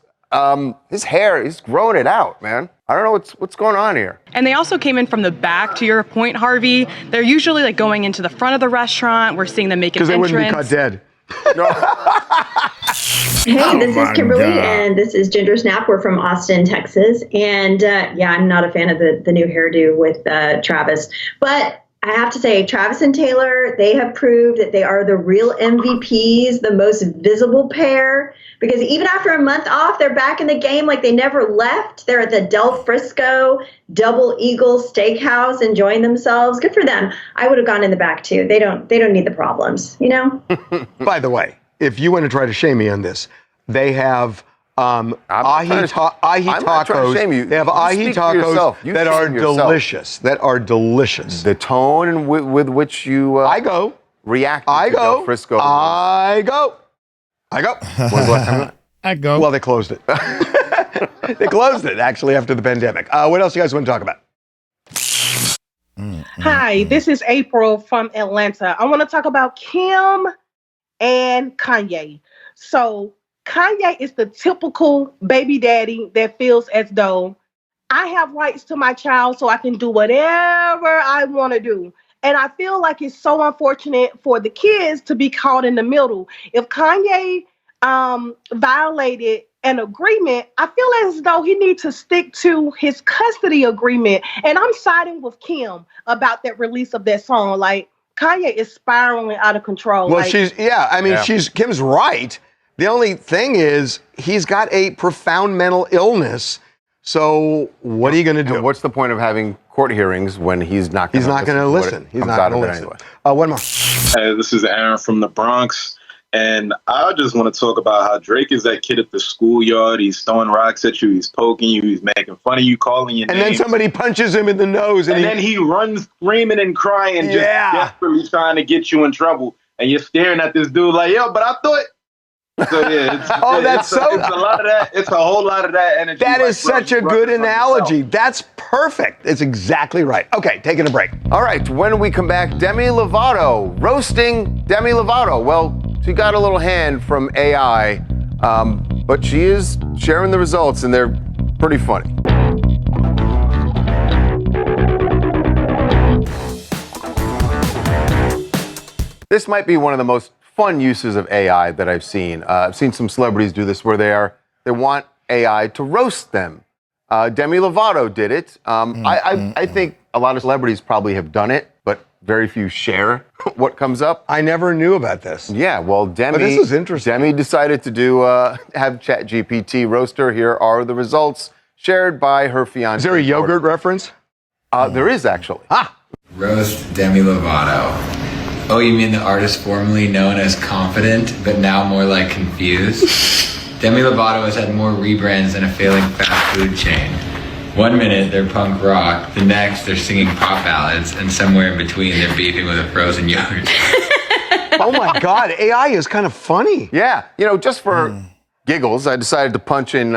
His hair, he's growing it out, man. I don't know what's going on here. And they also came in from the back, to your point, Harvey. They're usually like going into the front of the restaurant. We're seeing them make an entrance. Because they wouldn't be caught dead. Hey, this is Kimberly, and this is Ginger Snap. We're from Austin, Texas. And yeah, I'm not a fan of the new hairdo with Travis. But I have to say, Travis and Taylor, they have proved that they are the real MVPs, the most visible pair. Because even after a month off, they're back in the game like they never left. They're at the Del Frisco Double Eagle Steakhouse enjoying themselves. Good for them. I would have gone in the back too. They don't need the problems, you know? By the way, if you want to try to shame me on this, they have ahi tacos. They have ahi tacos that are delicious. That are delicious. The tone with which you I go react. Del Frisco. I go. When's the last time? I go. Well, they closed it. They closed it actually after the pandemic. What else you guys want to talk about? Hi, this is April from Atlanta. I want to talk about Kim and Kanye. So Kanye is the typical baby daddy that feels as though I have rights to my child, so I can do whatever I want to do. And I feel like it's so unfortunate for the kids to be caught in the middle. If Kanye violated an agreement, I feel as though he needs to stick to his custody agreement. And I'm siding with Kim about that release of that song. Like, Kanye is spiraling out of control. Well, Kim's right. The only thing is he's got a profound mental illness. So what are you going to do? And what's the point of having court hearings when he's not going to listen? He's not going to listen. One more. Hey, this is Aaron from the Bronx. And I just want to talk about how Drake is that kid at the schoolyard. He's throwing rocks at you. He's poking you. He's making fun of you, calling your name. And then somebody punches him in the nose. And then he runs screaming and crying, just desperately trying to get you in trouble. And you're staring at this dude like, yo, but I thought... So yeah, it's a lot of that. It's a whole lot of that energy. That is such a good analogy. That's perfect. It's exactly right. Okay, taking a break. All right, when we come back, Demi Lovato roasting Demi Lovato. Well, she got a little hand from AI, but she is sharing the results, and they're pretty funny. This might be one of the most fun uses of AI that I've seen. I've seen some celebrities do this where they want AI to roast them. Demi Lovato did it. I think a lot of celebrities probably have done it, but very few share what comes up. I never knew about this. Yeah, well, Demi. But this is interesting. Demi decided to have ChatGPT roast her. Here are the results shared by her fiance. Is there a yogurt reference? There is actually. Roast Demi Lovato. Oh, you mean the artist formerly known as Confident, but now more like Confused? Demi Lovato has had more rebrands than a failing fast food chain. 1 minute, they're punk rock. The next, they're singing pop ballads. And somewhere in between, they're beefing with a frozen yogurt. Oh, my God. AI is kind of funny. Yeah. Just for giggles, I decided to punch in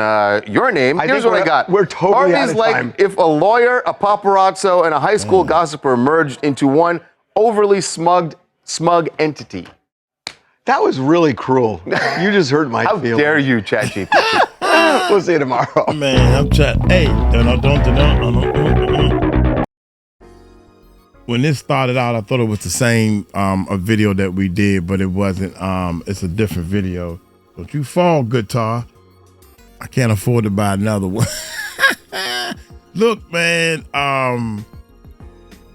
your name. Here's what I got. We're totally out Harvey's of like time. if a lawyer, a paparazzo, and a high school gossiper merged into one overly smug entity. That was really cruel. You just hurt my feelings. How dare you, ChatGPT? We'll see you tomorrow. Man, I'm trying. Hey, when this started out, I thought it was the same a video that we did, but it wasn't. It's a different video. Don't you fall, 𝗗𝗢𝗡𝗞𝗦. I can't afford to buy another one. Look, man,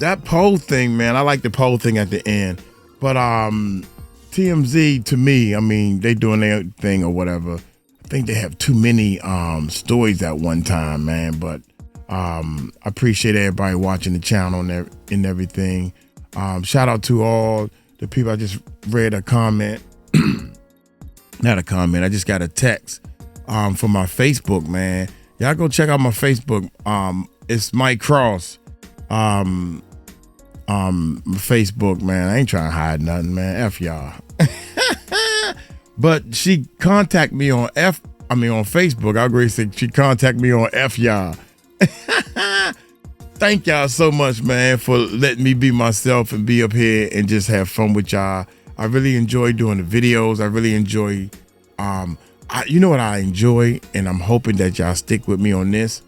that poll thing, man. I like the poll thing at the end, but TMZ, to me, I mean, they doing their thing or whatever. I think they have too many stories at one time, man. But I appreciate everybody watching the channel and everything. Shout out to all the people. I just read a comment. Not a comment. I just got a text from my Facebook, man. Y'all go check out my Facebook. It's Mike Cross. Facebook, man. I ain't trying to hide nothing, man. F y'all. But she contacted me on Facebook. I agree. She contacted me on F y'all. Thank y'all so much, man, for letting me be myself and be up here and just have fun with y'all. I really enjoy doing the videos. I really enjoy, you know what I enjoy, and I'm hoping that y'all stick with me on this.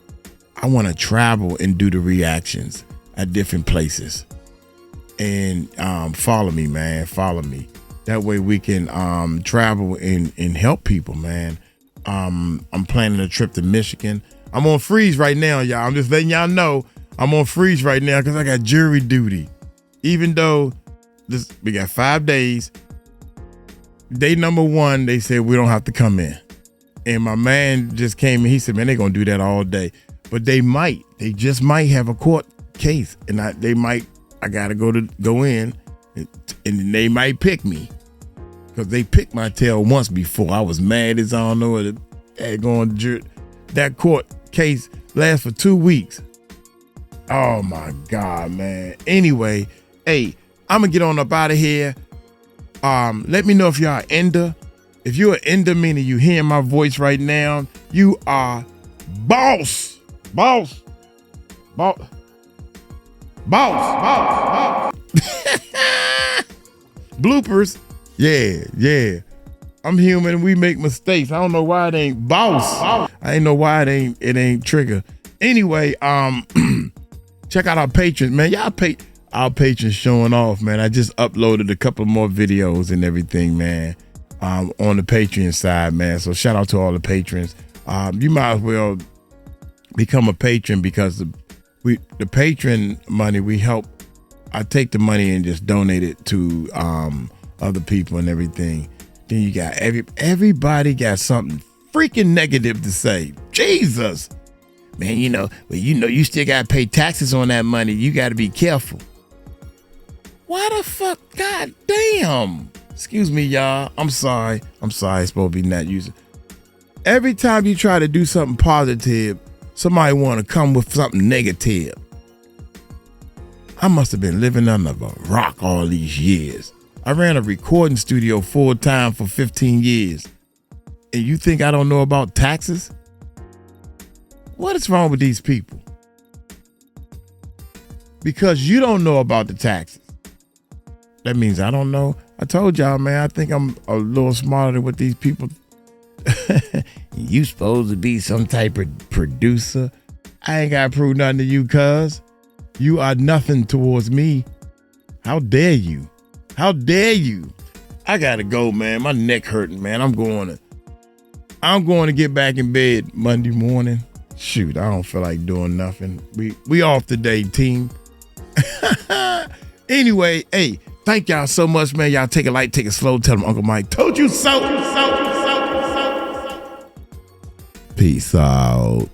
I want to travel and do the reactions at different places. And follow me, man. Follow me. That way we can travel and help people, man. I'm planning a trip to Michigan. I'm on freeze right now, y'all. I'm just letting y'all know I'm on freeze right now because I got jury duty. Even though we got 5 days. Day number 1, they said we don't have to come in. And my man just came and he said, man, they're going to do that all day. But they just might have a court case. And I got to go in and they might pick me. Because they picked my tail once before. I was mad as I don't know. That court case lasts for 2 weeks. Oh my God, man. Anyway, hey, I'm going to get on up out of here. Let me know if y'all ender. If you're an ender, meaning you hearing my voice right now, you are boss. Bloopers. Yeah. I'm human. We make mistakes. I don't know why it ain't boss. I ain't know why it ain't trigger. Anyway, check out our patrons, man. Our patrons showing off, man. I just uploaded a couple more videos and everything, man, on the Patreon side, man. So shout out to all the patrons. You might as well become a patron because the patron money we help. I take the money and just donate it to other people and everything. Then you got everybody got something freaking negative to say. Jesus, man, you still got to pay taxes on that money. You got to be careful. Why the fuck? God damn. Excuse me, y'all. I'm sorry. It's supposed to be not using. Every time you try to do something positive, somebody want to come with something negative. I must have been living under a rock all these years. I ran a recording studio full time for 15 years. And you think I don't know about taxes? What is wrong with these people? Because you don't know about the taxes. That means I don't know. I told y'all, man, I think I'm a little smarter than what these people. You supposed to be some type of producer. I ain't got to prove nothing to you, cuz. You are nothing towards me. How dare you? How dare you? I got to go, man. My neck hurting, man. I'm going to get back in bed Monday morning. Shoot, I don't feel like doing nothing. We off today, team. Anyway, hey, thank y'all so much, man. Y'all take it light, take it slow. Tell them Uncle Mike told you so. Peace out.